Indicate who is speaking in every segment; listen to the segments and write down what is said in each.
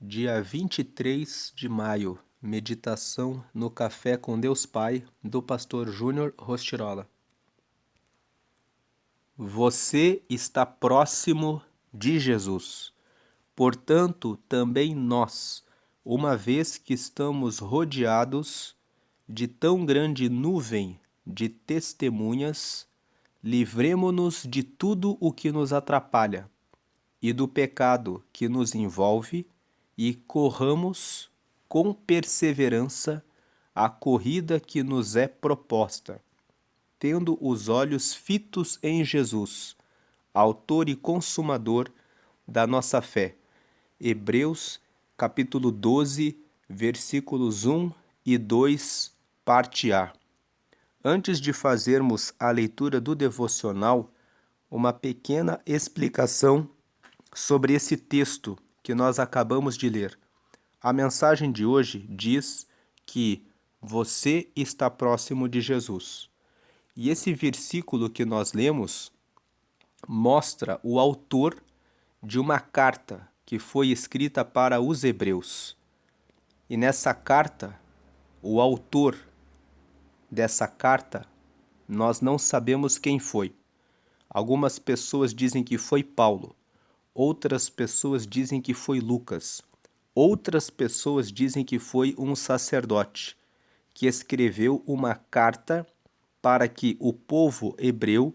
Speaker 1: Dia 23 de maio, meditação no Café com Deus Pai, do pastor Júnior Rostirola. Você está próximo de Jesus. Portanto, também nós, uma vez que estamos rodeados de tão grande nuvem de testemunhas, livremo-nos de tudo o que nos atrapalha e do pecado que nos envolve e corramos com perseverança a corrida que nos é proposta, tendo os olhos fitos em Jesus, autor e consumador da nossa fé. Hebreus, capítulo 12, versículos 1 e 2, parte A. Antes de fazermos a leitura do devocional, uma pequena explicação sobre esse texto que nós acabamos de ler. A mensagem de hoje diz que você está próximo de Jesus. E esse versículo que nós lemos mostra o autor de uma carta que foi escrita para os hebreus. E nessa carta, o autor dessa carta, nós não sabemos quem foi. Algumas pessoas dizem que foi Paulo. Outras pessoas dizem que foi Lucas. Outras pessoas dizem que foi um sacerdote que escreveu uma carta para que o povo hebreu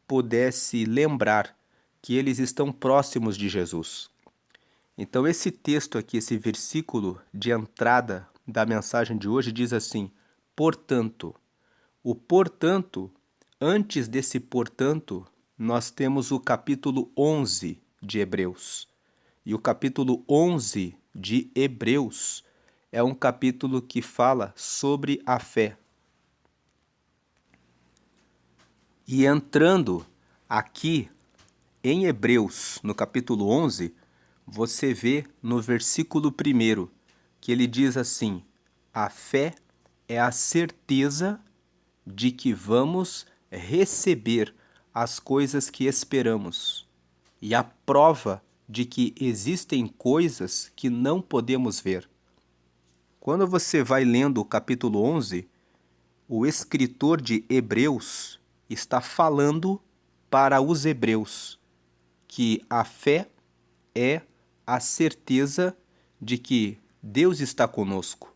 Speaker 1: pudesse lembrar que eles estão próximos de Jesus. Então esse texto aqui, esse versículo de entrada da mensagem de hoje diz assim: portanto. O portanto, antes desse portanto, nós temos o capítulo 11 de Hebreus. E o capítulo 11 de Hebreus é um capítulo que fala sobre a fé. E entrando aqui em Hebreus, no capítulo 11, você vê no versículo 1 que ele diz assim: a fé é a certeza de que vamos receber as coisas que esperamos, e a prova de que existem coisas que não podemos ver. Quando você vai lendo o capítulo 11, o escritor de Hebreus está falando para os hebreus que a fé é a certeza de que Deus está conosco.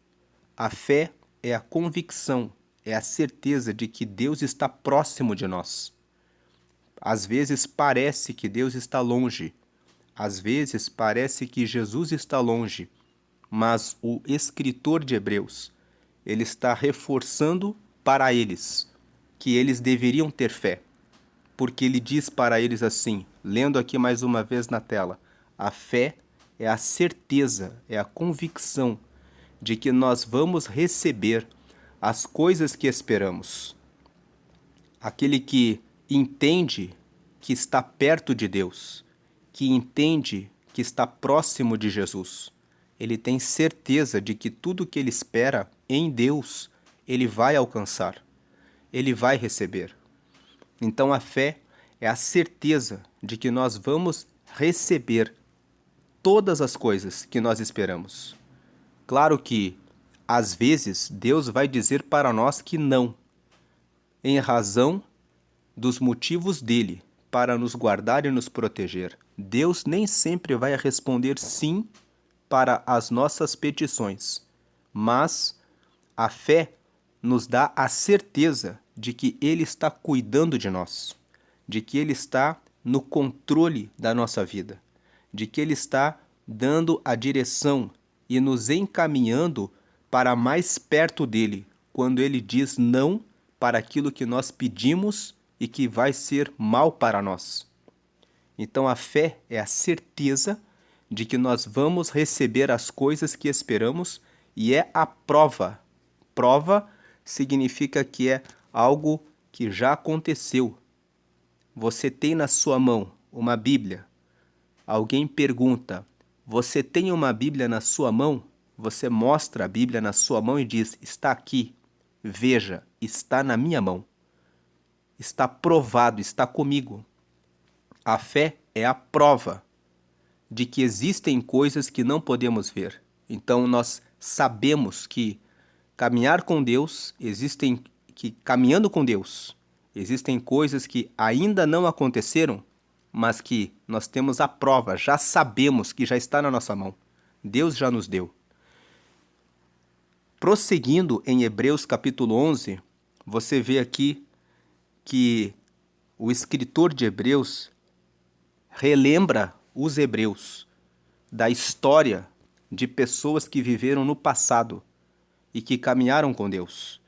Speaker 1: A fé é a convicção, é a certeza de que Deus está próximo de nós. Às vezes parece que Deus está longe, às vezes parece que Jesus está longe, mas o escritor de Hebreus, ele está reforçando para eles que eles deveriam ter fé, porque ele diz para eles assim, lendo aqui mais uma vez na tela: a fé é a certeza, é a convicção de que nós vamos receber as coisas que esperamos. Aquele que entende que está perto de Deus, que entende que está próximo de Jesus, ele tem certeza de que tudo que ele espera em Deus, ele vai alcançar, ele vai receber. Então a fé é a certeza de que nós vamos receber todas as coisas que nós esperamos. Claro que, às vezes, Deus vai dizer para nós que não, em razão dos motivos dele para nos guardar e nos proteger. Deus nem sempre vai responder sim para as nossas petições, mas a fé nos dá a certeza de que Ele está cuidando de nós, de que Ele está no controle da nossa vida, de que Ele está dando a direção e nos encaminhando para mais perto dele, quando Ele diz não para aquilo que nós pedimos e que vai ser mal para nós. Então a fé é a certeza de que nós vamos receber as coisas que esperamos e é a prova. Prova significa que é algo que já aconteceu. Você tem na sua mão uma Bíblia. Alguém pergunta: você tem uma Bíblia na sua mão? Você mostra a Bíblia na sua mão e diz: está aqui. Veja, está na minha mão. Está provado, está comigo. A fé é a prova de que existem coisas que não podemos ver. Então nós sabemos que caminhar com Deus, caminhando com Deus, existem coisas que ainda não aconteceram, mas que nós temos a prova, já sabemos que já está na nossa mão. Deus já nos deu. Prosseguindo em Hebreus capítulo 11, você vê aqui que o escritor de Hebreus relembra os hebreus da história de pessoas que viveram no passado e que caminharam com Deus.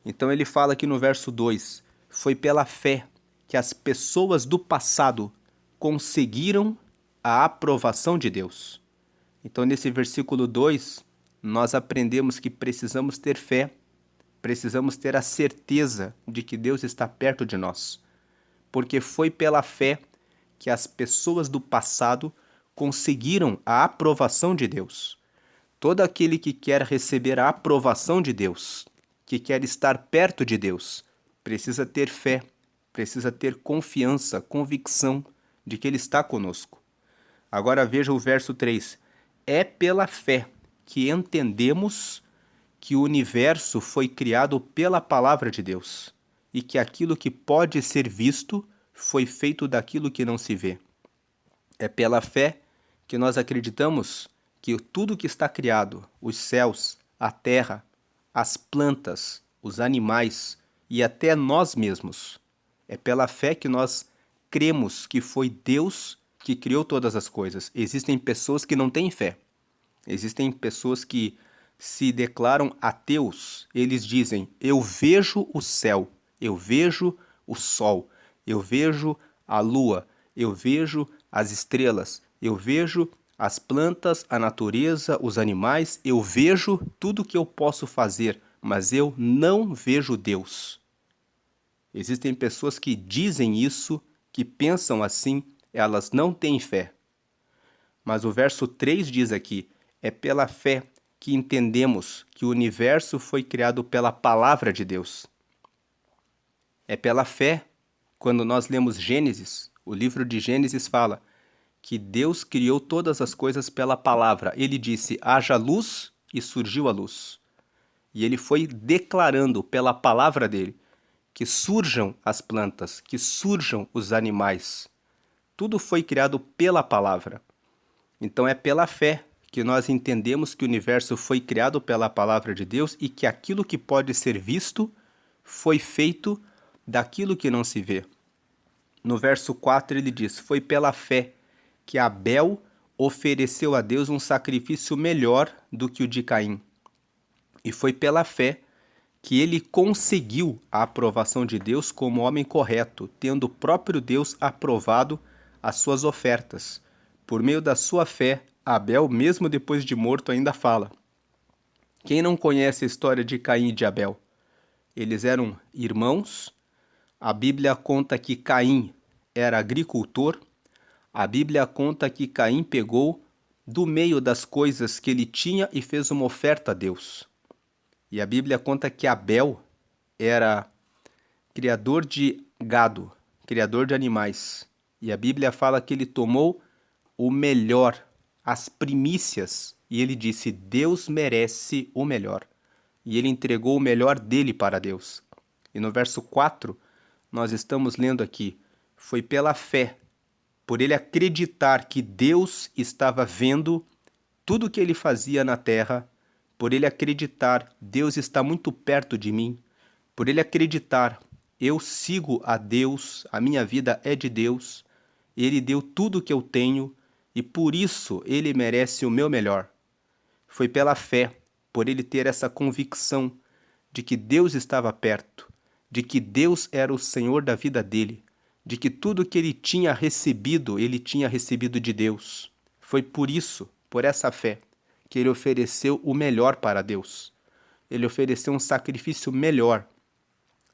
Speaker 1: Então ele fala aqui no verso 2, foi pela fé que as pessoas do passado conseguiram a aprovação de Deus. Então nesse versículo 2, nós aprendemos que precisamos ter fé, precisamos ter a certeza de que Deus está perto de nós, porque foi pela fé que as pessoas do passado conseguiram a aprovação de Deus. Todo aquele que quer receber a aprovação de Deus, que quer estar perto de Deus, precisa ter fé, precisa ter confiança, convicção de que Ele está conosco. Agora veja o verso 3. É pela fé que entendemos que o universo foi criado pela palavra de Deus e que aquilo que pode ser visto foi feito daquilo que não se vê. É pela fé que nós acreditamos que tudo que está criado, os céus, a terra, as plantas, os animais e até nós mesmos, é pela fé que nós cremos que foi Deus que criou todas as coisas. Existem pessoas que não têm fé. Existem pessoas que se declaram ateus. Eles dizem, eu vejo o céu, eu vejo o sol, eu vejo a lua, eu vejo as estrelas, eu vejo as plantas, a natureza, os animais, eu vejo tudo que eu posso fazer, mas eu não vejo Deus. Existem pessoas que dizem isso, que pensam assim, elas não têm fé. Mas o verso 3 diz aqui, é pela fé que entendemos que o universo foi criado pela palavra de Deus. É pela fé, quando nós lemos Gênesis, o livro de Gênesis fala que Deus criou todas as coisas pela palavra. Ele disse, haja luz, e surgiu a luz. E ele foi declarando pela palavra dele que surjam as plantas, que surjam os animais. Tudo foi criado pela palavra. Então é pela fé que nós entendemos que o universo foi criado pela palavra de Deus e que aquilo que pode ser visto foi feito daquilo que não se vê. No verso 4 ele diz, foi pela fé que Abel ofereceu a Deus um sacrifício melhor do que o de Caim. E foi pela fé que ele conseguiu a aprovação de Deus como homem correto, tendo o próprio Deus aprovado as suas ofertas. Por meio da sua fé, Abel, mesmo depois de morto, ainda fala. Quem não conhece a história de Caim e de Abel? Eles eram irmãos. A Bíblia conta que Caim era agricultor. A Bíblia conta que Caim pegou do meio das coisas que ele tinha e fez uma oferta a Deus. E a Bíblia conta que Abel era criador de gado, criador de animais. E a Bíblia fala que ele tomou o melhor, as primícias, e ele disse, Deus merece o melhor. E ele entregou o melhor dele para Deus. E no verso 4, nós estamos lendo aqui, foi pela fé, por ele acreditar que Deus estava vendo tudo o que ele fazia na terra, por ele acreditar, Deus está muito perto de mim, por ele acreditar, eu sigo a Deus, a minha vida é de Deus, ele deu tudo o que eu tenho e por isso ele merece o meu melhor. Foi pela fé, por ele ter essa convicção de que Deus estava perto, de que Deus era o Senhor da vida dele, de que tudo que ele tinha recebido de Deus. Foi por isso, por essa fé, que ele ofereceu o melhor para Deus. Ele ofereceu um sacrifício melhor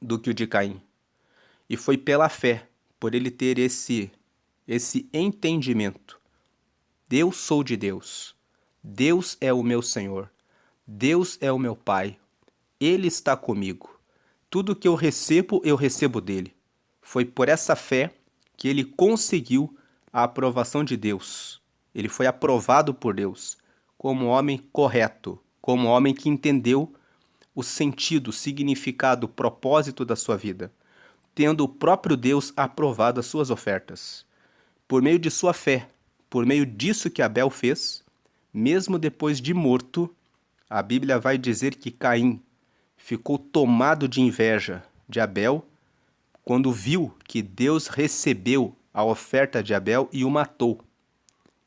Speaker 1: do que o de Caim. E foi pela fé, por ele ter esse entendimento. Eu sou de Deus. Deus é o meu Senhor. Deus é o meu Pai. Ele está comigo. Tudo que eu recebo dele. Foi por essa fé que ele conseguiu a aprovação de Deus. Ele foi aprovado por Deus como homem correto, como homem que entendeu o sentido, o significado, o propósito da sua vida, tendo o próprio Deus aprovado as suas ofertas. Por meio de sua fé, por meio disso que Abel fez, mesmo depois de morto, a Bíblia vai dizer que Caim ficou tomado de inveja de Abel quando viu que Deus recebeu a oferta de Abel e o matou.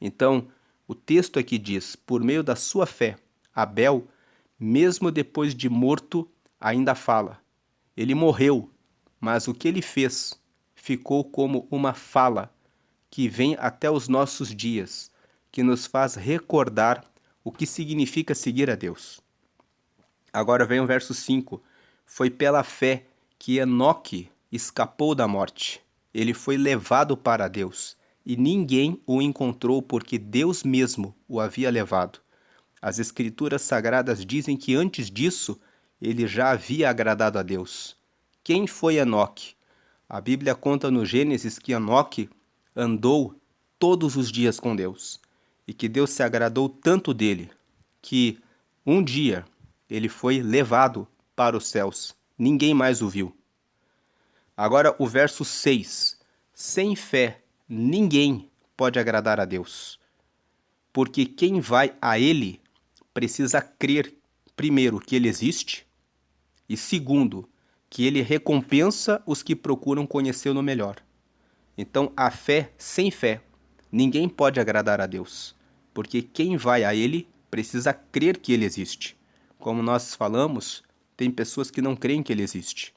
Speaker 1: Então, o texto aqui diz, por meio da sua fé, Abel, mesmo depois de morto, ainda fala. Ele morreu, mas o que ele fez ficou como uma fala que vem até os nossos dias, que nos faz recordar o que significa seguir a Deus. Agora vem o verso 5. Foi pela fé que Enoque escapou da morte. Ele foi levado para Deus, e ninguém o encontrou porque Deus mesmo o havia levado. As Escrituras Sagradas dizem que antes disso ele já havia agradado a Deus. Quem foi Enoque? A Bíblia conta no Gênesis que Enoque andou todos os dias com Deus e que Deus se agradou tanto dele que um dia ele foi levado para os céus. Ninguém mais o viu. Agora o verso 6. Sem fé, ninguém pode agradar a Deus. Porque quem vai a Ele precisa crer, primeiro, que Ele existe, e segundo, que Ele recompensa os que procuram conhecê-lo melhor. Então, a fé, sem fé, ninguém pode agradar a Deus. Porque quem vai a Ele precisa crer que Ele existe. Como nós falamos, tem pessoas que não creem que Ele existe.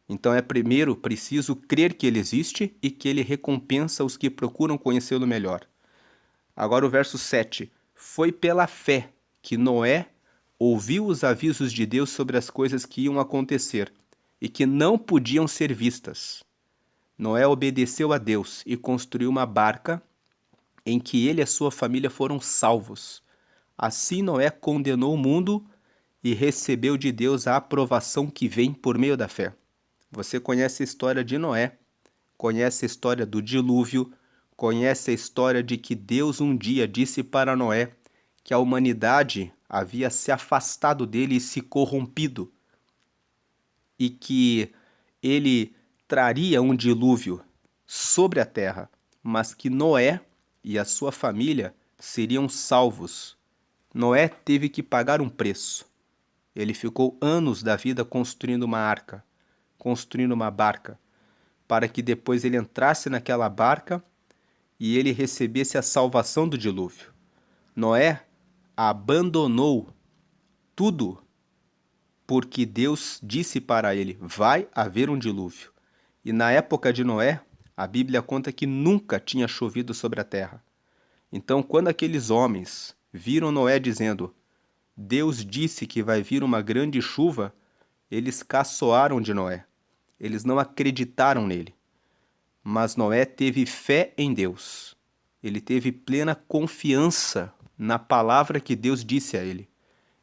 Speaker 1: Então é primeiro preciso crer que Ele existe e que Ele recompensa os que procuram conhecê-lo melhor. Agora o verso 7. Foi pela fé que Noé ouviu os avisos de Deus sobre as coisas que iam acontecer e que não podiam ser vistas. Noé obedeceu a Deus e construiu uma barca em que ele e a sua família foram salvos. Assim Noé condenou o mundo e recebeu de Deus a aprovação que vem por meio da fé. Você conhece a história de Noé, conhece a história do dilúvio, conhece a história de que Deus um dia disse para Noé que a humanidade havia se afastado dele e se corrompido, e que ele traria um dilúvio sobre a terra, mas que Noé e a sua família seriam salvos. Noé teve que pagar um preço. Ele ficou anos da vida construindo uma arca, construindo uma barca, para que depois ele entrasse naquela barca e ele recebesse a salvação do dilúvio. Noé abandonou tudo porque Deus disse para ele, vai haver um dilúvio. E na época de Noé, a Bíblia conta que nunca tinha chovido sobre a terra. Então, quando aqueles homens viram Noé dizendo, Deus disse que vai vir uma grande chuva, eles caçoaram de Noé. Eles não acreditaram nele. Mas Noé teve fé em Deus. Ele teve plena confiança na palavra que Deus disse a ele.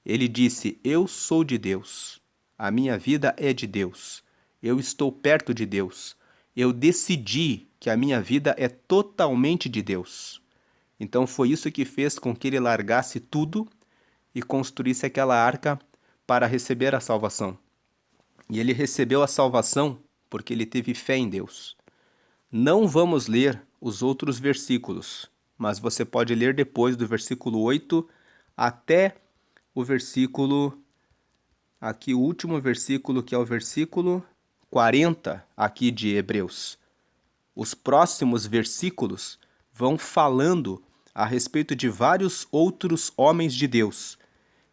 Speaker 1: Ele disse, eu sou de Deus. A minha vida é de Deus. Eu estou perto de Deus. Eu decidi que a minha vida é totalmente de Deus. Então foi isso que fez com que ele largasse tudo e construísse aquela arca para receber a salvação. E ele recebeu a salvação porque ele teve fé em Deus. Não vamos ler os outros versículos, mas você pode ler depois do versículo 8 até o versículo, aqui o último versículo, que é o versículo 40 aqui de Hebreus. Os próximos versículos vão falando a respeito de vários outros homens de Deus,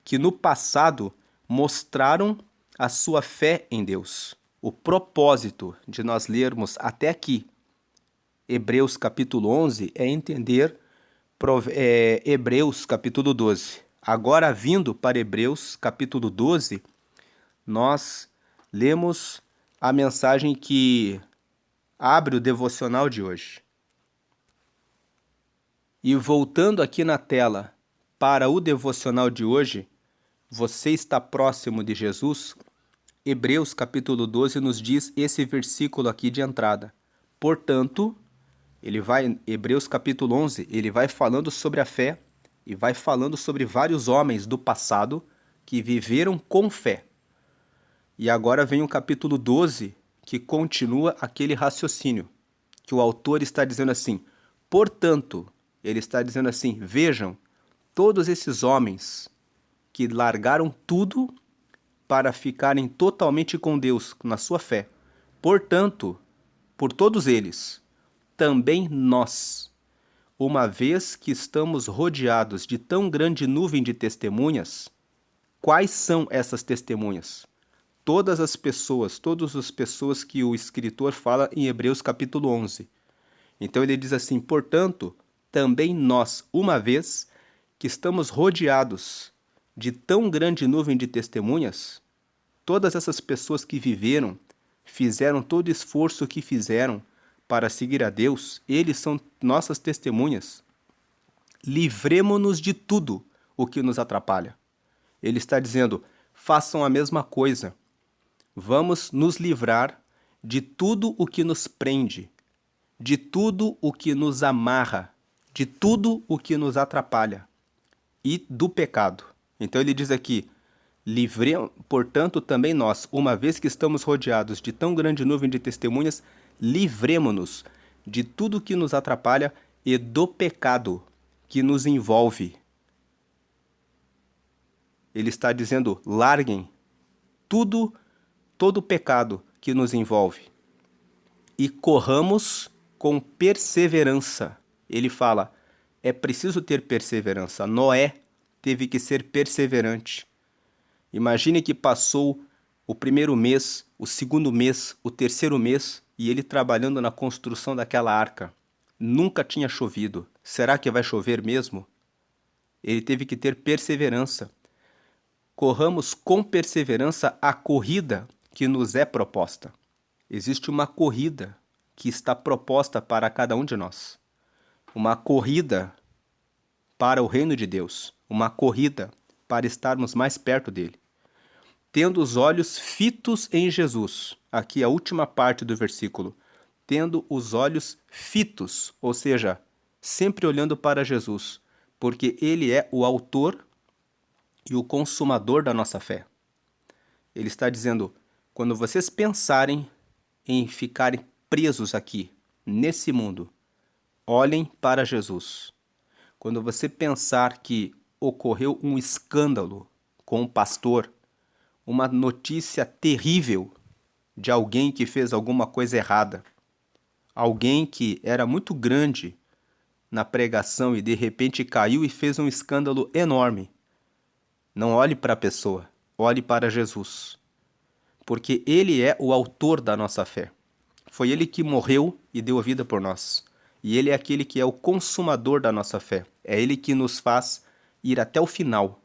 Speaker 1: que no passado mostraram a sua fé em Deus. O propósito de nós lermos até aqui Hebreus capítulo 11 é entender Hebreus capítulo 12. Agora, vindo para Hebreus capítulo 12, nós lemos a mensagem que abre o devocional de hoje. E voltando aqui na tela para o devocional de hoje, você está próximo de Jesus? Hebreus capítulo 12 nos diz esse versículo aqui de entrada. Portanto, Hebreus capítulo 11, ele vai falando sobre a fé e vai falando sobre vários homens do passado que viveram com fé. E agora vem o capítulo 12, que continua aquele raciocínio, que o autor está dizendo assim: portanto, ele está dizendo assim, vejam, todos esses homens que largaram tudo para ficarem totalmente com Deus na sua fé. Portanto, por todos eles, também nós, uma vez que estamos rodeados de tão grande nuvem de testemunhas, quais são essas testemunhas? Todas as pessoas que o escritor fala em Hebreus capítulo 11. Então ele diz assim: portanto, também nós, uma vez que estamos rodeados de tão grande nuvem de testemunhas, todas essas pessoas que viveram, fizeram todo o esforço que fizeram para seguir a Deus, eles são nossas testemunhas. Livremo-nos de tudo o que nos atrapalha. Ele está dizendo: façam a mesma coisa. Vamos nos livrar de tudo o que nos prende, de tudo o que nos amarra, de tudo o que nos atrapalha e do pecado. Então ele diz aqui: portanto, também nós, uma vez que estamos rodeados de tão grande nuvem de testemunhas, livremo-nos de tudo que nos atrapalha e do pecado que nos envolve. Ele está dizendo: larguem todo o pecado que nos envolve e corramos com perseverança. Ele fala: é preciso ter perseverança. Noé teve que ser perseverante. Imagine que passou o primeiro mês, o segundo mês, o terceiro mês e ele trabalhando na construção daquela arca. Nunca tinha chovido. Será que vai chover mesmo? Ele teve que ter perseverança. Corramos com perseverança a corrida que nos é proposta. Existe uma corrida que está proposta para cada um de nós. Uma corrida para o reino de Deus. Uma corrida para estarmos mais perto dele. Tendo os olhos fitos em Jesus. Aqui a última parte do versículo. Tendo os olhos fitos, ou seja, sempre olhando para Jesus, porque ele é o autor e o consumador da nossa fé. Ele está dizendo: quando vocês pensarem em ficarem presos aqui, nesse mundo, olhem para Jesus. Quando você pensar que ocorreu um escândalo com um pastor, uma notícia terrível de alguém que fez alguma coisa errada, alguém que era muito grande na pregação e de repente caiu e fez um escândalo enorme, não olhe para a pessoa, olhe para Jesus, porque ele é o autor da nossa fé. Foi ele que morreu e deu a vida por nós. E ele é aquele que é o consumador da nossa fé. É ele que nos faz ir até o final,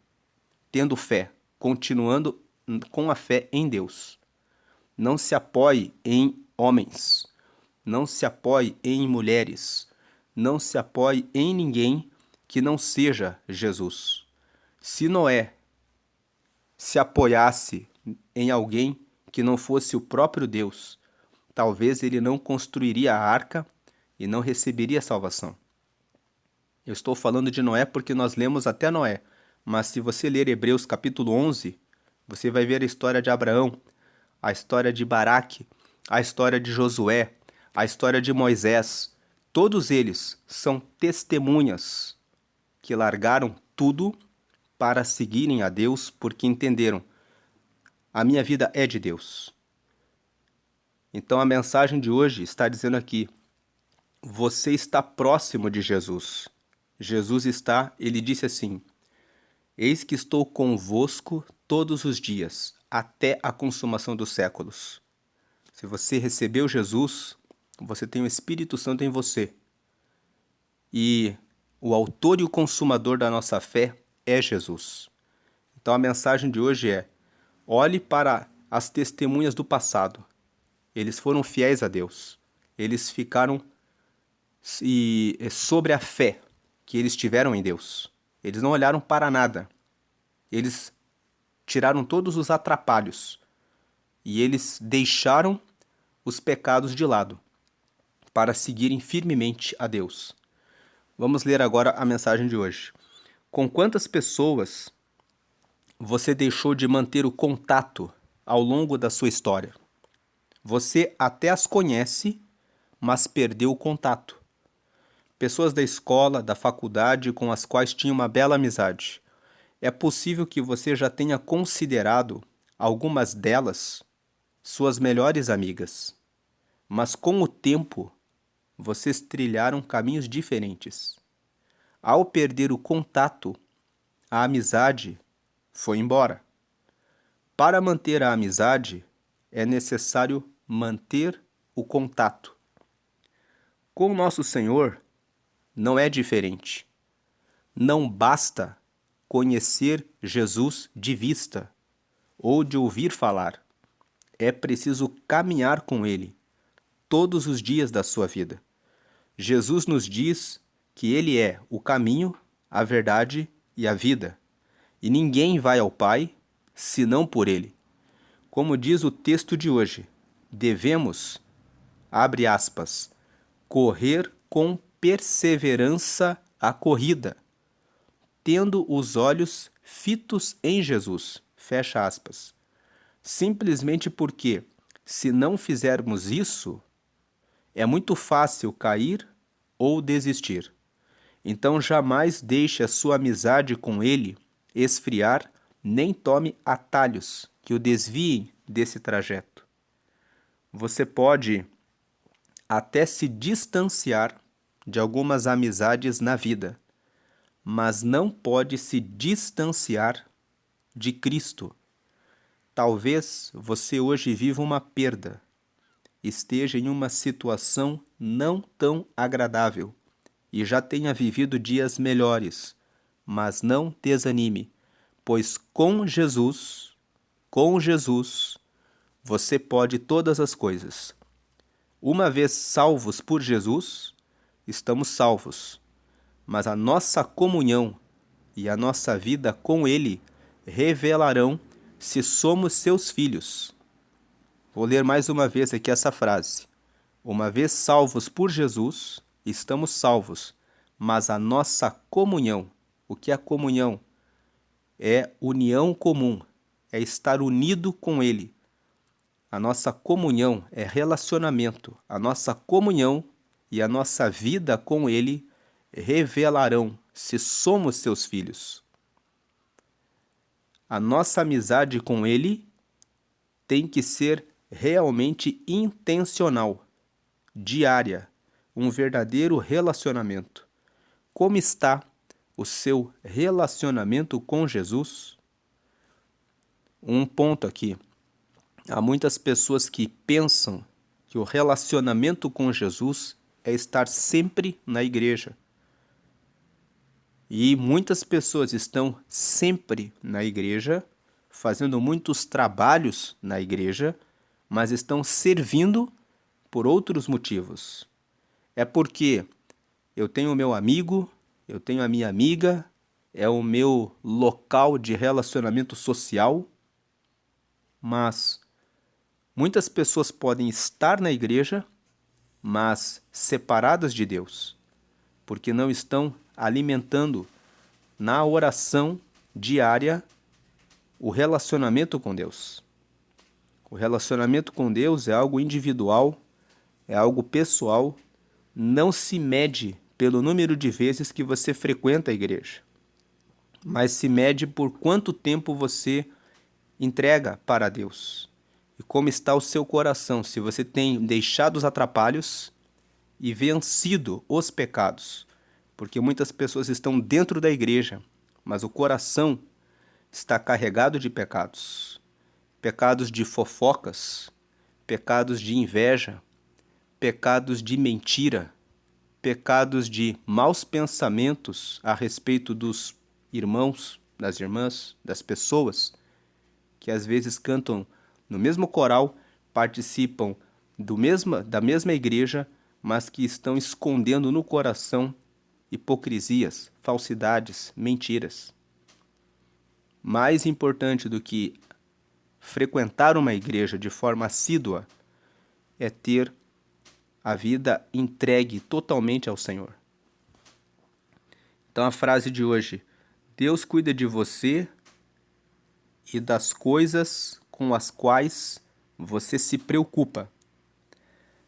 Speaker 1: tendo fé, continuando com a fé em Deus. Não se apoie em homens, não se apoie em mulheres, não se apoie em ninguém que não seja Jesus. Se Noé se apoiasse em alguém que não fosse o próprio Deus, talvez ele não construiria a arca e não receberia a salvação. Eu estou falando de Noé porque nós lemos até Noé, mas se você ler Hebreus capítulo 11, você vai ver a história de Abraão, a história de Baraque, a história de Josué, a história de Moisés. Todos eles são testemunhas que largaram tudo para seguirem a Deus porque entenderam: a minha vida é de Deus. Então a mensagem de hoje está dizendo aqui: você está próximo de Jesus. Jesus ele disse assim: eis que estou convosco todos os dias, até a consumação dos séculos. Se você recebeu Jesus, você tem o Espírito Santo em você. E o autor e o consumador da nossa fé é Jesus. Então a mensagem de hoje é: olhe para as testemunhas do passado. Eles foram fiéis a Deus. Eles ficaram sobre a fé que eles tiveram em Deus. Eles não olharam para nada. Eles tiraram todos os atrapalhos. E eles deixaram os pecados de lado. para seguirem firmemente a Deus. Vamos ler agora a mensagem de hoje. Com quantas pessoas você deixou de manter o contato ao longo da sua história? Você até as conhece, mas perdeu o contato. Pessoas da escola, da faculdade com as quais tinha uma bela amizade. É possível que você já tenha considerado algumas delas suas melhores amigas, mas com o tempo vocês trilharam caminhos diferentes. Ao perder o contato, a amizade foi embora. Para manter a amizade, é necessário manter o contato. Com o nosso Senhor, não é diferente. Não basta conhecer Jesus de vista ou de ouvir falar. É preciso caminhar com Ele todos os dias da sua vida. Jesus nos diz que Ele é o caminho, a verdade e a vida. E ninguém vai ao Pai senão por Ele. Como diz o texto de hoje, devemos, abre aspas, correr com perseverança a corrida, tendo os olhos fitos em Jesus, fecha aspas. Simplesmente porque, se não fizermos isso, é muito fácil cair ou desistir. Então jamais deixe a sua amizade com ele esfriar, nem tome atalhos que o desviem desse trajeto. Você pode até se distanciar de algumas amizades na vida, mas não pode se distanciar de Cristo. Talvez você hoje viva uma perda, esteja em uma situação não tão agradável e já tenha vivido dias melhores, mas não desanime, pois com Jesus, você pode todas as coisas. Uma vez salvos por Jesus, estamos salvos, mas a nossa comunhão e a nossa vida com Ele revelarão se somos seus filhos. Vou ler mais uma vez aqui essa frase. Uma vez salvos por Jesus, estamos salvos, mas a nossa comunhão, o que é comunhão? É união comum, é estar unido com Ele. A nossa comunhão é relacionamento. A nossa comunhão e a nossa vida com Ele revelarão se somos seus filhos. A nossa amizade com Ele tem que ser realmente intencional, diária, um verdadeiro relacionamento. Como está o seu relacionamento com Jesus? Um ponto aqui. Há muitas pessoas que pensam que o relacionamento com Jesus é estar sempre na igreja. E muitas pessoas estão sempre na igreja, fazendo muitos trabalhos na igreja, mas estão servindo por outros motivos. É porque eu tenho o meu amigo, eu tenho a minha amiga, é o meu local de relacionamento social, mas muitas pessoas podem estar na igreja, mas separadas de Deus, porque não estão alimentando na oração diária o relacionamento com Deus. O relacionamento com Deus é algo individual, é algo pessoal, não se mede pelo número de vezes que você frequenta a igreja, mas se mede por quanto tempo você entrega para Deus. E como está o seu coração, se você tem deixado os atrapalhos e vencido os pecados. Porque muitas pessoas estão dentro da igreja, mas o coração está carregado de pecados. Pecados de fofocas, pecados de inveja, pecados de mentira, pecados de maus pensamentos a respeito dos irmãos, das irmãs, das pessoas que às vezes cantam no mesmo coral, participam da mesma igreja, mas que estão escondendo no coração hipocrisias, falsidades, mentiras. Mais importante do que frequentar uma igreja de forma assídua é ter a vida entregue totalmente ao Senhor. Então a frase de hoje: Deus cuida de você e das coisas com as quais você se preocupa.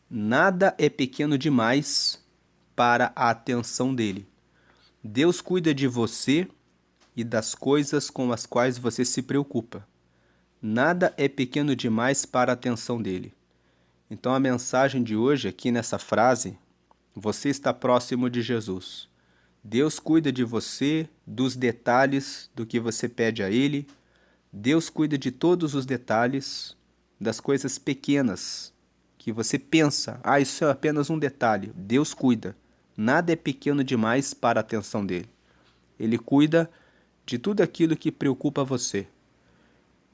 Speaker 1: Nada é pequeno demais para a atenção dele. Deus cuida de você e das coisas com as quais você se preocupa. Nada é pequeno demais para a atenção dele. Então a mensagem de hoje aqui nessa frase: você está próximo de Jesus. Deus cuida de você, dos detalhes do que você pede a Ele. Deus cuida de todos os detalhes, das coisas pequenas que você pensa, isso é apenas um detalhe. Deus cuida. Nada é pequeno demais para a atenção dele. Ele cuida de tudo aquilo que preocupa você.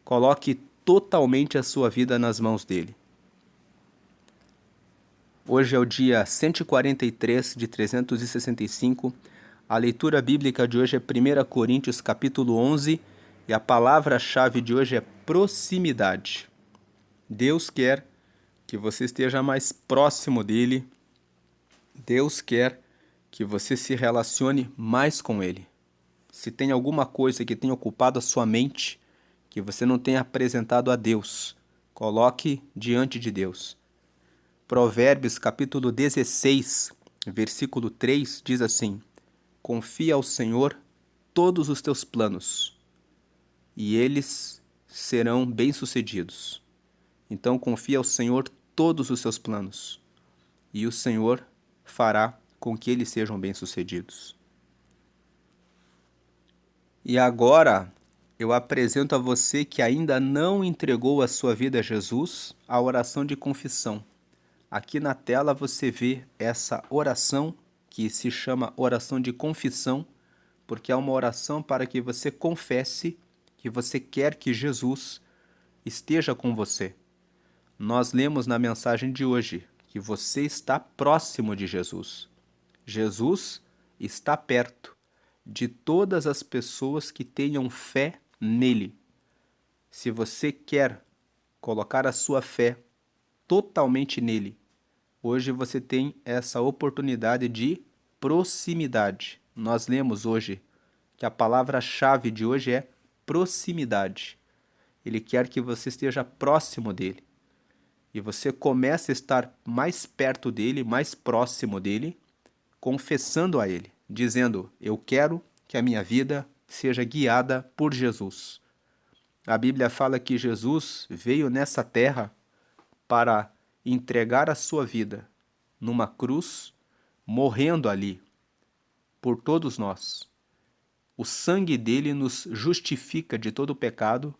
Speaker 1: Coloque totalmente a sua vida nas mãos dele. Hoje é o dia 143 de 365. A leitura bíblica de hoje é 1 Coríntios capítulo 11 e a palavra-chave de hoje é proximidade. Deus quer que você esteja mais próximo dele. Deus quer que você se relacione mais com ele. Se tem alguma coisa que tenha ocupado a sua mente, que você não tenha apresentado a Deus, coloque diante de Deus. Provérbios capítulo 16, versículo 3 diz assim: confia ao Senhor todos os teus planos, e eles serão bem-sucedidos. Então confia ao Senhor todos os seus planos, e o Senhor fará com que eles sejam bem-sucedidos. E agora eu apresento a você que ainda não entregou a sua vida a Jesus, a oração de confissão. Aqui na tela você vê essa oração que se chama oração de confissão, porque é uma oração para que você confesse que você quer que Jesus esteja com você. Nós lemos na mensagem de hoje que você está próximo de Jesus. Jesus está perto de todas as pessoas que tenham fé nele. Se você quer colocar a sua fé totalmente nele, hoje você tem essa oportunidade de proximidade. Nós lemos hoje que a palavra-chave de hoje é proximidade. Ele quer que você esteja próximo dele. E você começa a estar mais perto dele, mais próximo dele, confessando a ele, dizendo: eu quero que a minha vida seja guiada por Jesus. A Bíblia fala que Jesus veio nessa terra para entregar a sua vida numa cruz, morrendo ali por todos nós. O sangue dele nos justifica de todo o pecado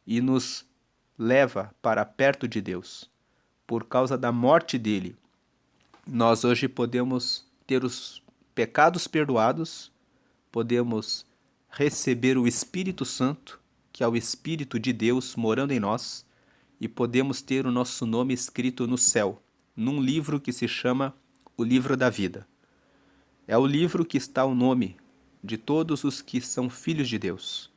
Speaker 1: e nos leva para perto de Deus. Por causa da morte dele, nós hoje podemos ter os pecados perdoados, podemos receber o Espírito Santo, que é o Espírito de Deus morando em nós, e podemos ter o nosso nome escrito no céu, num livro que se chama o Livro da Vida. É o livro que está o nome de todos os que são filhos de Deus.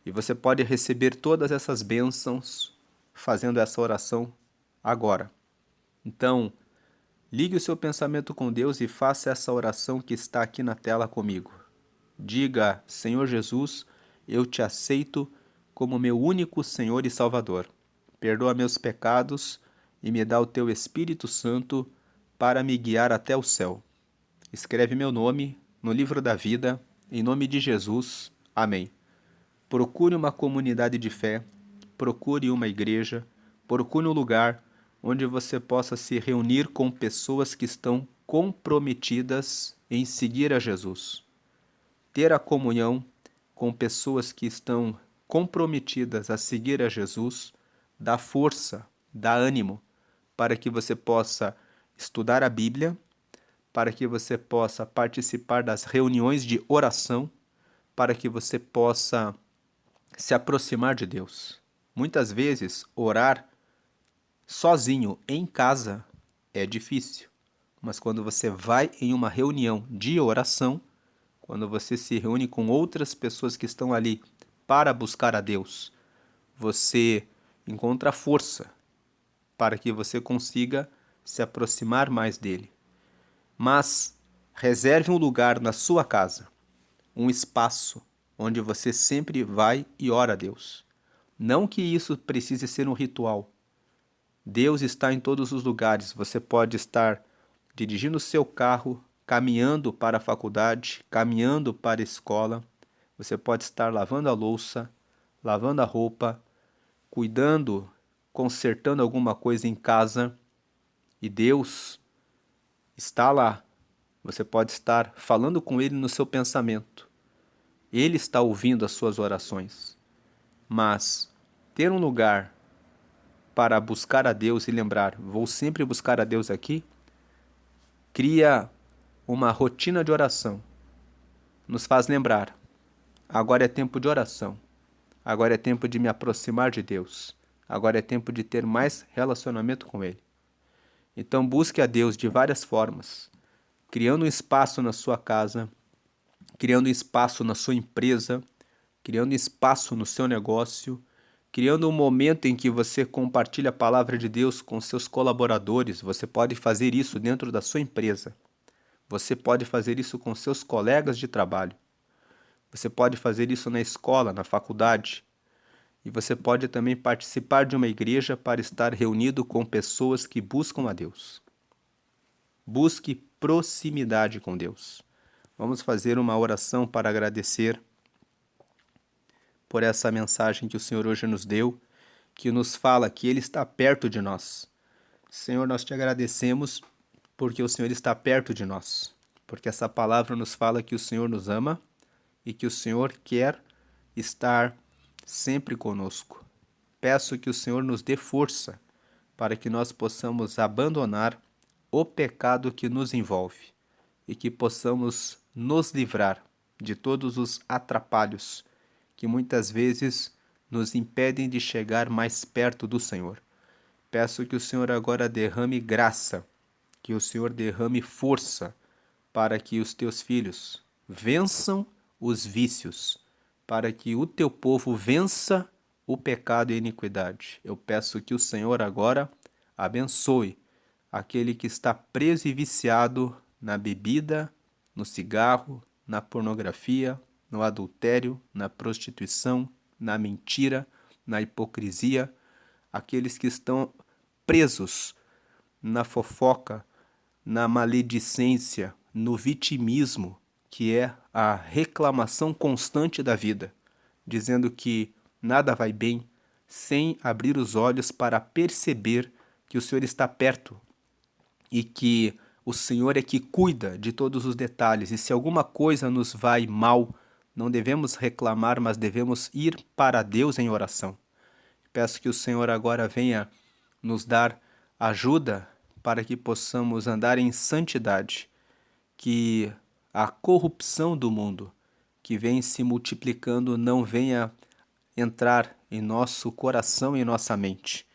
Speaker 1: E você pode receber todas essas bênçãos fazendo essa oração agora. Então, ligue o seu pensamento com Deus e faça essa oração que está aqui na tela comigo. Diga: Senhor Jesus, eu te aceito como meu único Senhor e Salvador. Perdoa meus pecados e me dá o teu Espírito Santo para me guiar até o céu. Escreve meu nome no livro da vida, em nome de Jesus. Amém. Procure uma comunidade de fé, procure uma igreja, procure um lugar onde você possa se reunir com pessoas que estão comprometidas em seguir a Jesus. Ter a comunhão com pessoas que estão comprometidas a seguir a Jesus dá força, dá ânimo para que você possa estudar a Bíblia, para que você possa participar das reuniões de oração, para que você possa se aproximar de Deus. Muitas vezes, orar sozinho em casa é difícil, mas quando você vai em uma reunião de oração, quando você se reúne com outras pessoas que estão ali para buscar a Deus, você encontra força para que você consiga se aproximar mais dele. Mas reserve um lugar na sua casa, um espaço onde você sempre vai e ora a Deus. Não que isso precise ser um ritual. Deus está em todos os lugares. Você pode estar dirigindo o seu carro, caminhando para a faculdade, caminhando para a escola. Você pode estar lavando a louça, lavando a roupa, cuidando, consertando alguma coisa em casa. E Deus está lá. Você pode estar falando com Ele no seu pensamento. Ele está ouvindo as suas orações. Mas ter um lugar para buscar a Deus e lembrar, vou sempre buscar a Deus aqui, cria uma rotina de oração. Nos faz lembrar, agora é tempo de oração. Agora é tempo de me aproximar de Deus. Agora é tempo de ter mais relacionamento com Ele. Então busque a Deus de várias formas, criando um espaço na sua casa, criando um espaço na sua empresa, criando espaço no seu negócio, criando um momento em que você compartilha a palavra de Deus com seus colaboradores. Você pode fazer isso dentro da sua empresa. Você pode fazer isso com seus colegas de trabalho. Você pode fazer isso na escola, na faculdade. E você pode também participar de uma igreja para estar reunido com pessoas que buscam a Deus. Busque proximidade com Deus. Vamos fazer uma oração para agradecer por essa mensagem que o Senhor hoje nos deu, que nos fala que Ele está perto de nós. Senhor, nós te agradecemos porque o Senhor está perto de nós, porque essa palavra nos fala que o Senhor nos ama e que o Senhor quer estar sempre conosco. Peço que o Senhor nos dê força para que nós possamos abandonar o pecado que nos envolve e que possamos nos livrar de todos os atrapalhos que muitas vezes nos impedem de chegar mais perto do Senhor. Peço que o Senhor agora derrame graça, que o Senhor derrame força para que os teus filhos vençam os vícios, para que o teu povo vença o pecado e a iniquidade. Eu peço que o Senhor agora abençoe aquele que está preso e viciado na bebida, no cigarro, na pornografia, no adultério, na prostituição, na mentira, na hipocrisia, aqueles que estão presos na fofoca, na maledicência, no vitimismo, que é a reclamação constante da vida, dizendo que nada vai bem, sem abrir os olhos para perceber que o Senhor está perto e que o Senhor é que cuida de todos os detalhes. E se alguma coisa nos vai mal, não devemos reclamar, mas devemos ir para Deus em oração. Peço que o Senhor agora venha nos dar ajuda para que possamos andar em santidade, que a corrupção do mundo que vem se multiplicando não venha entrar em nosso coração e em nossa mente,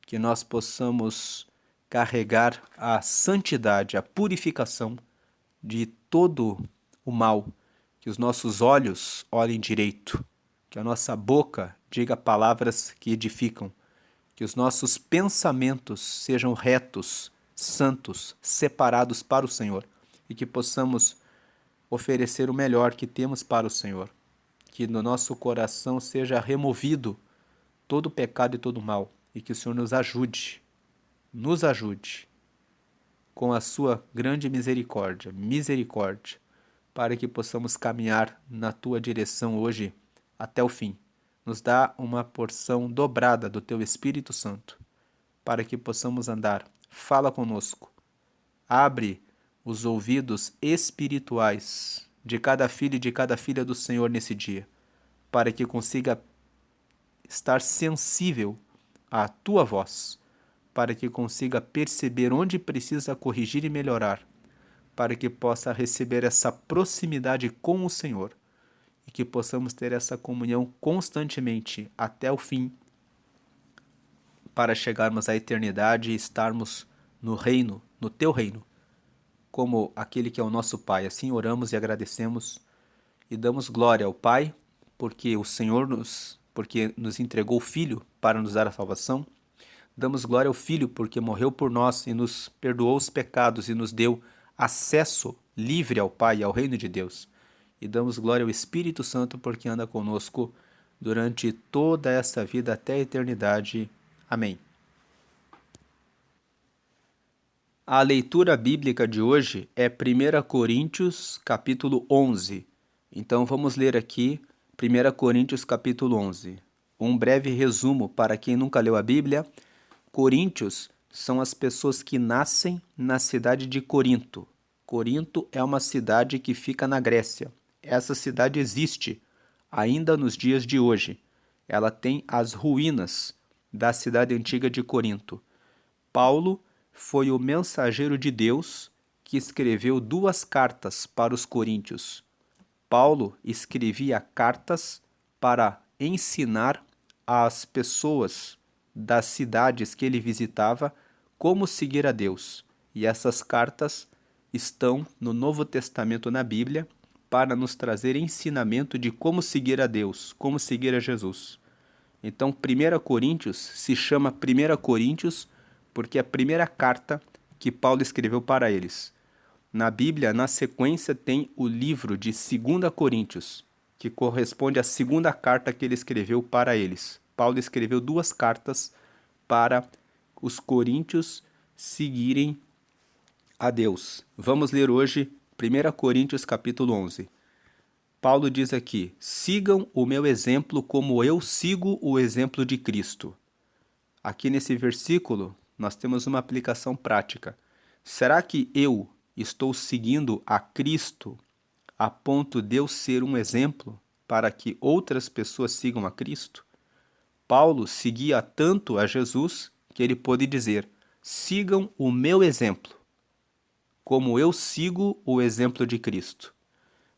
Speaker 1: que nós possamos carregar a santidade, a purificação de todo o mal, que os nossos olhos olhem direito, que a nossa boca diga palavras que edificam, que os nossos pensamentos sejam retos, santos, separados para o Senhor e que possamos oferecer o melhor que temos para o Senhor. Que no nosso coração seja removido todo o pecado e todo o mal e que o Senhor nos ajude com a sua grande misericórdia, para que possamos caminhar na tua direção hoje até o fim. Nos dá uma porção dobrada do teu Espírito Santo, para que possamos andar. Fala conosco. Abre os ouvidos espirituais de cada filho e de cada filha do Senhor nesse dia, para que consiga estar sensível à tua voz, para que consiga perceber onde precisa corrigir e melhorar, para que possa receber essa proximidade com o Senhor e que possamos ter essa comunhão constantemente até o fim, para chegarmos à eternidade e estarmos no reino, no teu reino, como aquele que é o nosso Pai. Assim oramos e agradecemos e damos glória ao Pai, porque o Senhor porque nos entregou o Filho para nos dar a salvação. Damos glória ao Filho porque morreu por nós e nos perdoou os pecados e nos deu acesso livre ao Pai e ao reino de Deus. E damos glória ao Espírito Santo porque anda conosco durante toda essa vida até a eternidade. Amém. A leitura bíblica de hoje é 1 Coríntios, capítulo 11. Então vamos ler aqui 1 Coríntios, capítulo 11. Um breve resumo para quem nunca leu a Bíblia. Coríntios são as pessoas que nascem na cidade de Corinto. Corinto é uma cidade que fica na Grécia. Essa cidade existe ainda nos dias de hoje. Ela tem as ruínas da cidade antiga de Corinto. Paulo foi o mensageiro de Deus que escreveu 2 cartas para os coríntios. Paulo escrevia cartas para ensinar às pessoas das cidades que ele visitava como seguir a Deus. E essas cartas estão no Novo Testamento na Bíblia para nos trazer ensinamento de como seguir a Deus, como seguir a Jesus. Então, 1 Coríntios se chama 1 Coríntios porque é a primeira carta que Paulo escreveu para eles. Na Bíblia, na sequência, tem o livro de 2 Coríntios, que corresponde à segunda carta que ele escreveu para eles. Paulo escreveu 2 cartas para os coríntios seguirem a Deus. Vamos ler hoje 1 Coríntios capítulo 11. Paulo diz aqui: sigam o meu exemplo como eu sigo o exemplo de Cristo. Aqui nesse versículo, nós temos uma aplicação prática. Será que eu estou seguindo a Cristo a ponto de eu ser um exemplo para que outras pessoas sigam a Cristo? Paulo seguia tanto a Jesus que ele pôde dizer: sigam o meu exemplo, como eu sigo o exemplo de Cristo.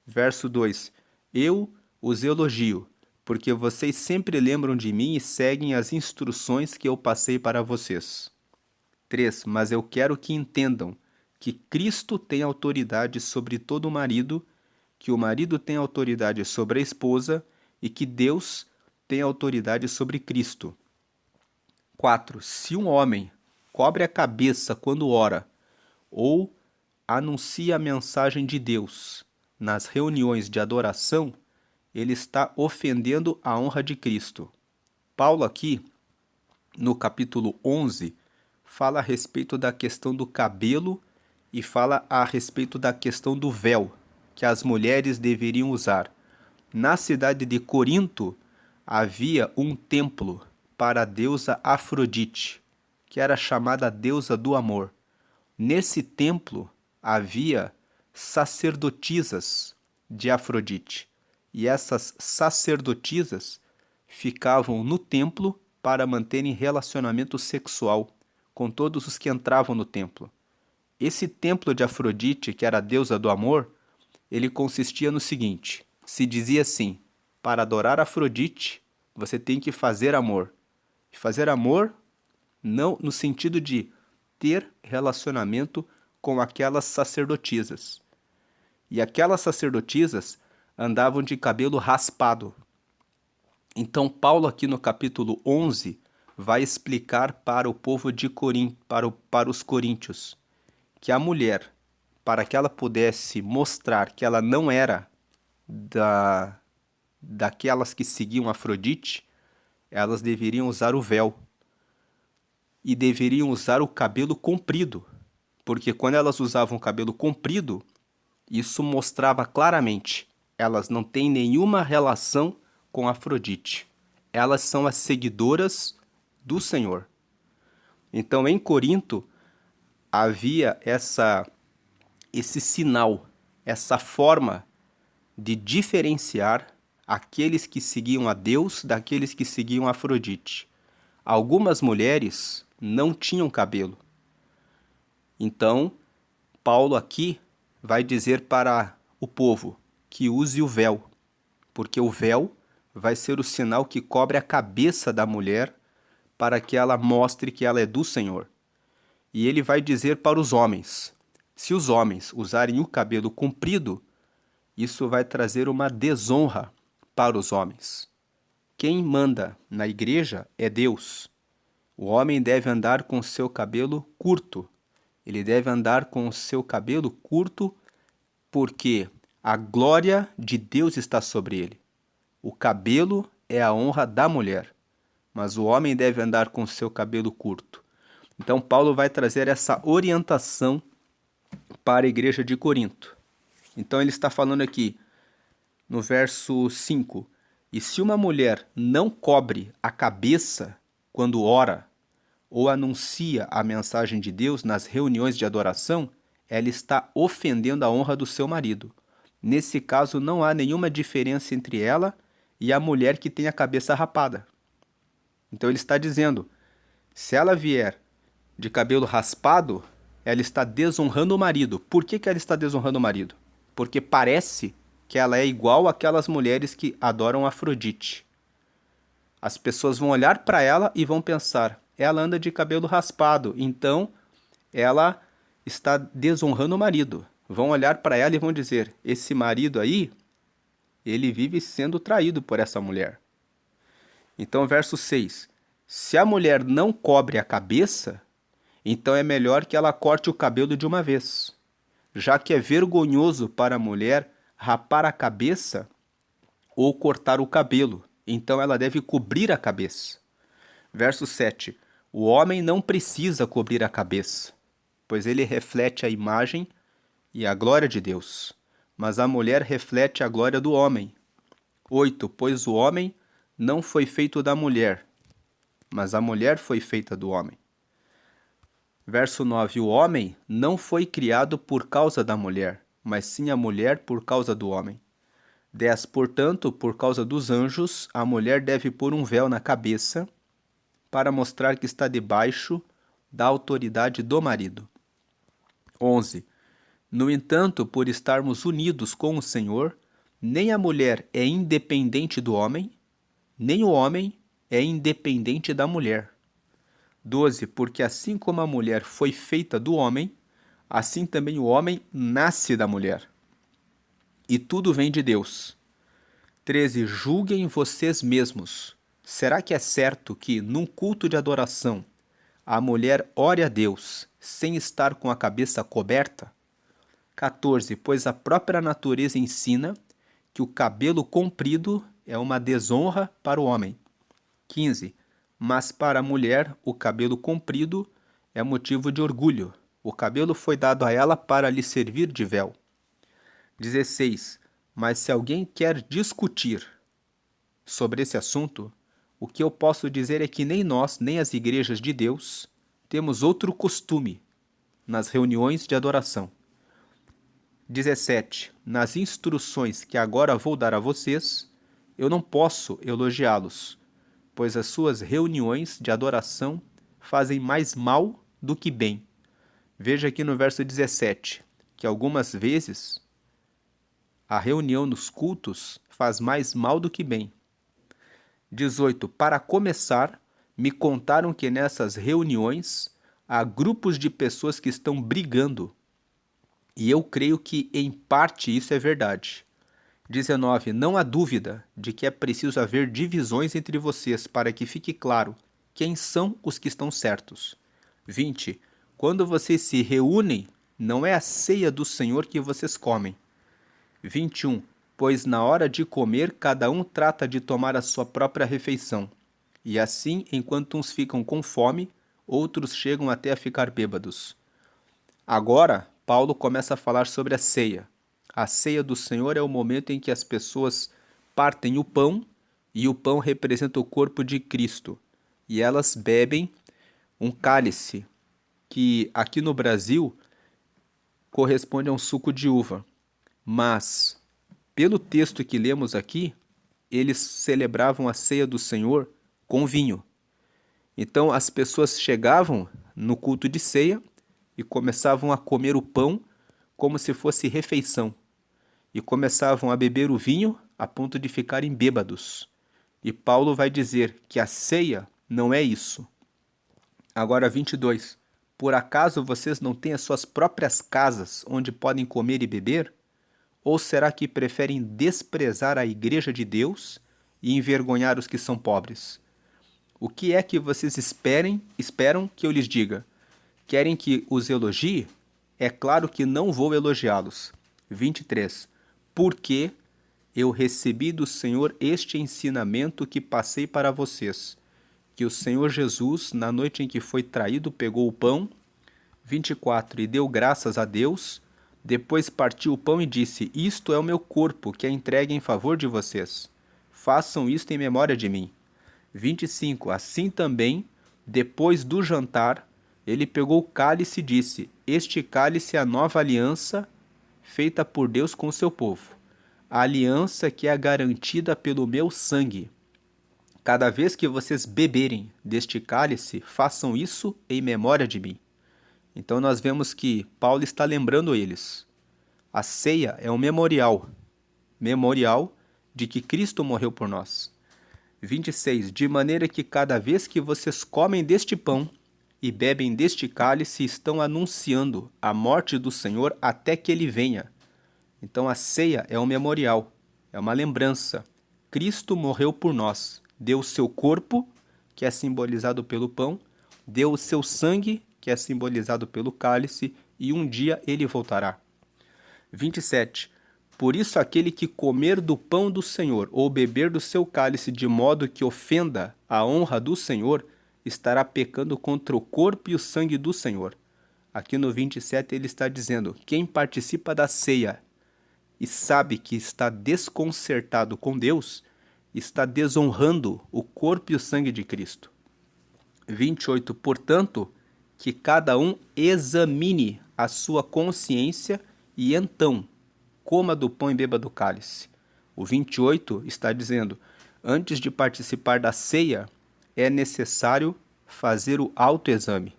Speaker 1: Verso 2: eu os elogio, porque vocês sempre lembram de mim e seguem as instruções que eu passei para vocês. 3: mas eu quero que entendam que Cristo tem autoridade sobre todo marido, que o marido tem autoridade sobre a esposa e que Deus tem autoridade sobre Cristo. 4: se um homem cobre a cabeça quando ora ou anuncia a mensagem de Deus nas reuniões de adoração, ele está ofendendo a honra de Cristo. Paulo aqui, no capítulo 11, fala a respeito da questão do cabelo e fala a respeito da questão do véu que as mulheres deveriam usar. Na cidade de Corinto havia um templo para a deusa Afrodite, que era chamada deusa do amor. Nesse templo havia sacerdotisas de Afrodite, e essas sacerdotisas ficavam no templo para manterem relacionamento sexual com todos os que entravam no templo. Esse templo de Afrodite, que era a deusa do amor, ele consistia no seguinte: se dizia assim, para adorar Afrodite, você tem que fazer amor. Fazer amor não no sentido de ter relacionamento com aquelas sacerdotisas. E aquelas sacerdotisas andavam de cabelo raspado. Então Paulo aqui no capítulo 11 vai explicar para o povo de Corinto, para os coríntios, que a mulher, para que ela pudesse mostrar que ela não era daquelas que seguiam Afrodite, elas deveriam usar o véu e deveriam usar o cabelo comprido, porque quando elas usavam o cabelo comprido, isso mostrava claramente, elas não têm nenhuma relação com Afrodite. Elas são as seguidoras do Senhor. Então, em Corinto, havia esse sinal, essa forma de diferenciar aqueles que seguiam a Deus daqueles que seguiam a Afrodite. Algumas mulheres não tinham cabelo. Então, Paulo aqui vai dizer para o povo que use o véu, porque o véu vai ser o sinal que cobre a cabeça da mulher para que ela mostre que ela é do Senhor. E ele vai dizer para os homens: se os homens usarem o cabelo comprido, isso vai trazer uma desonra para os homens. Quem manda na igreja é Deus. O homem deve andar com o seu cabelo curto. Ele deve andar com o seu cabelo curto porque a glória de Deus está sobre ele. O cabelo é a honra da mulher, mas o homem deve andar com o seu cabelo curto. Então, Paulo vai trazer essa orientação para a igreja de Corinto. Então, ele está falando aqui no verso 5: E se uma mulher não cobre a cabeça quando ora ou anuncia a mensagem de Deus nas reuniões de adoração, ela está ofendendo a honra do seu marido. Nesse caso, não há nenhuma diferença entre ela e a mulher que tem a cabeça rapada. Então ele está dizendo, se ela vier de cabelo raspado, ela está desonrando o marido. Por que ela está desonrando o marido? Porque parece que ela é igual àquelas mulheres que adoram Afrodite. As pessoas vão olhar para ela e vão pensar, ela anda de cabelo raspado, então ela está desonrando o marido. Vão olhar para ela e vão dizer, esse marido aí, ele vive sendo traído por essa mulher. Então, verso 6. Se a mulher não cobre a cabeça, então é melhor que ela corte o cabelo de uma vez, já que é vergonhoso para a mulher rapar a cabeça ou cortar o cabelo, então ela deve cobrir a cabeça. Verso 7. O homem não precisa cobrir a cabeça, pois ele reflete a imagem e a glória de Deus, mas a mulher reflete a glória do homem. 8. Pois o homem não foi feito da mulher, mas a mulher foi feita do homem. Verso 9. O homem não foi criado por causa da mulher, mas sim a mulher por causa do homem. 10. Portanto, por causa dos anjos, a mulher deve pôr um véu na cabeça para mostrar que está debaixo da autoridade do marido. 11. No entanto, por estarmos unidos com o Senhor, nem a mulher é independente do homem, nem o homem é independente da mulher. 12. Porque assim como a mulher foi feita do homem, assim também o homem nasce da mulher. E tudo vem de Deus. 13. Julguem vocês mesmos. Será que é certo que, num culto de adoração, a mulher ore a Deus sem estar com a cabeça coberta? 14. Pois a própria natureza ensina que o cabelo comprido é uma desonra para o homem. 15. Mas para a mulher, o cabelo comprido é motivo de orgulho. O cabelo foi dado a ela para lhe servir de véu. 16. Mas se alguém quer discutir sobre esse assunto, o que eu posso dizer é que nem nós, nem as igrejas de Deus, temos outro costume nas reuniões de adoração. 17. Nas instruções que agora vou dar a vocês, eu não posso elogiá-los, pois as suas reuniões de adoração fazem mais mal do que bem. Veja aqui no verso 17, que algumas vezes a reunião nos cultos faz mais mal do que bem. 18. Para começar, me contaram que nessas reuniões há grupos de pessoas que estão brigando. E eu creio que, em parte, isso é verdade. 19. Não há dúvida de que é preciso haver divisões entre vocês para que fique claro quem são os que estão certos. 20. Quando vocês se reúnem, não é a ceia do Senhor que vocês comem. 21. Pois na hora de comer, cada um trata de tomar a sua própria refeição. E assim, enquanto uns ficam com fome, outros chegam até a ficar bêbados. Agora, Paulo começa a falar sobre a ceia. A ceia do Senhor é o momento em que as pessoas partem o pão, e o pão representa o corpo de Cristo. E elas bebem um cálice, que aqui no Brasil corresponde a um suco de uva. Mas, pelo texto que lemos aqui, eles celebravam a ceia do Senhor com vinho. Então as pessoas chegavam no culto de ceia e começavam a comer o pão como se fosse refeição. E começavam a beber o vinho a ponto de ficarem bêbados. E Paulo vai dizer que a ceia não é isso. Agora 22. Por acaso vocês não têm as suas próprias casas onde podem comer e beber? Ou será que preferem desprezar a igreja de Deus e envergonhar os que são pobres? O que é que vocês esperam que eu lhes diga? Querem que os elogie? É claro que não vou elogiá-los. 23. Porque eu recebi do Senhor este ensinamento que passei para vocês, que o Senhor Jesus, na noite em que foi traído, pegou o pão, 24, e deu graças a Deus, depois partiu o pão e disse, isto é o meu corpo, que é entregue em favor de vocês. Façam isto em memória de mim. 25, assim também, depois do jantar, ele pegou o cálice e disse, este cálice é a nova aliança feita por Deus com o seu povo. A aliança que é garantida pelo meu sangue. Cada vez que vocês beberem deste cálice, façam isso em memória de mim. Então nós vemos que Paulo está lembrando eles. A ceia é um memorial de que Cristo morreu por nós. 26. De maneira que cada vez que vocês comem deste pão e bebem deste cálice, estão anunciando a morte do Senhor até que ele venha. Então a ceia é um memorial, é uma lembrança. Cristo morreu por nós, deu o seu corpo, que é simbolizado pelo pão, deu o seu sangue, que é simbolizado pelo cálice, e um dia ele voltará. 27. Por isso aquele que comer do pão do Senhor ou beber do seu cálice de modo que ofenda a honra do Senhor, estará pecando contra o corpo e o sangue do Senhor. Aqui no 27 ele está dizendo, quem participa da ceia e sabe que está desconcertado com Deus, está desonrando o corpo e o sangue de Cristo. 28. Portanto, que cada um examine a sua consciência e então coma do pão e beba do cálice. O 28 está dizendo, antes de participar da ceia, é necessário fazer o autoexame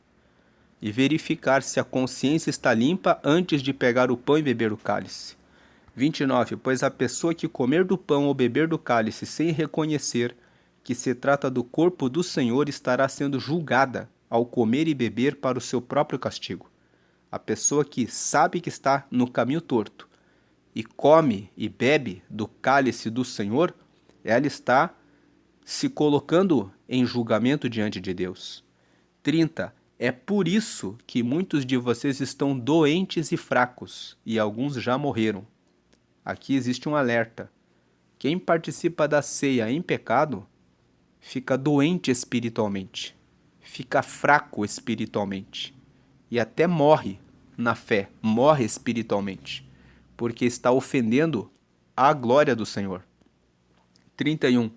Speaker 1: e verificar se a consciência está limpa antes de pegar o pão e beber o cálice. 29. Pois a pessoa que comer do pão ou beber do cálice sem reconhecer que se trata do corpo do Senhor estará sendo julgada ao comer e beber para o seu próprio castigo. A pessoa que sabe que está no caminho torto e come e bebe do cálice do Senhor, ela está se colocando em julgamento diante de Deus. 30. É por isso que muitos de vocês estão doentes e fracos, e alguns já morreram. Aqui existe um alerta. Quem participa da ceia em pecado fica doente espiritualmente, fica fraco espiritualmente e até morre na fé, morre espiritualmente, porque está ofendendo a glória do Senhor. 31.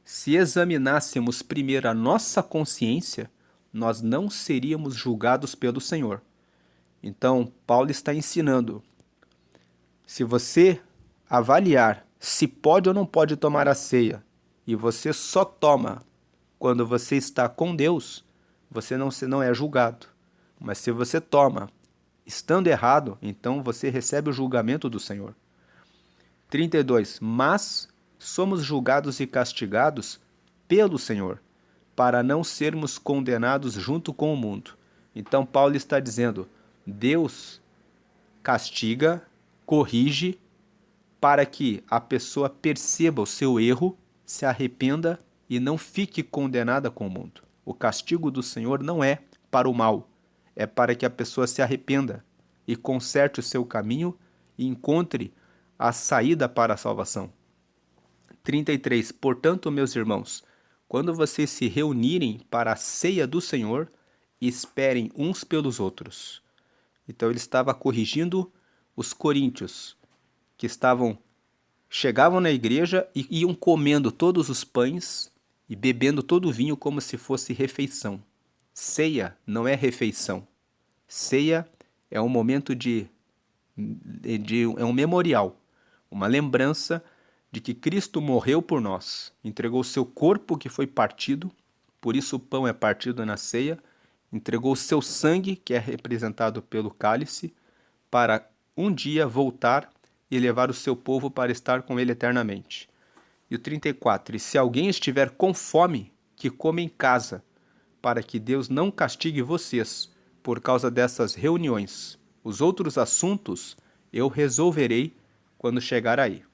Speaker 1: Se examinássemos primeiro a nossa consciência, nós não seríamos julgados pelo Senhor. Então, Paulo está ensinando, se você avaliar se pode ou não pode tomar a ceia, e você só toma quando você está com Deus, você não é julgado. Mas se você toma estando errado, então você recebe o julgamento do Senhor. 32. Mas somos julgados e castigados pelo Senhor, para não sermos condenados junto com o mundo. Então Paulo está dizendo, Deus castiga, corrige, para que a pessoa perceba o seu erro, se arrependa e não fique condenada com o mundo. O castigo do Senhor não é para o mal, é para que a pessoa se arrependa e conserte o seu caminho e encontre a saída para a salvação. 33. Portanto, meus irmãos, quando vocês se reunirem para a ceia do Senhor, esperem uns pelos outros. Então ele estava corrigindo os coríntios, que chegavam na igreja e iam comendo todos os pães e bebendo todo o vinho como se fosse refeição. Ceia não é refeição. Ceia é um momento é um memorial, uma lembrança de que Cristo morreu por nós, entregou seu corpo que foi partido, por isso o pão é partido na ceia, entregou seu sangue, que é representado pelo cálice, para um dia voltar e levar o seu povo para estar com ele eternamente. E o 34. E se alguém estiver com fome, que coma em casa, para que Deus não castigue vocês por causa dessas reuniões. Os outros assuntos eu resolverei quando chegar aí.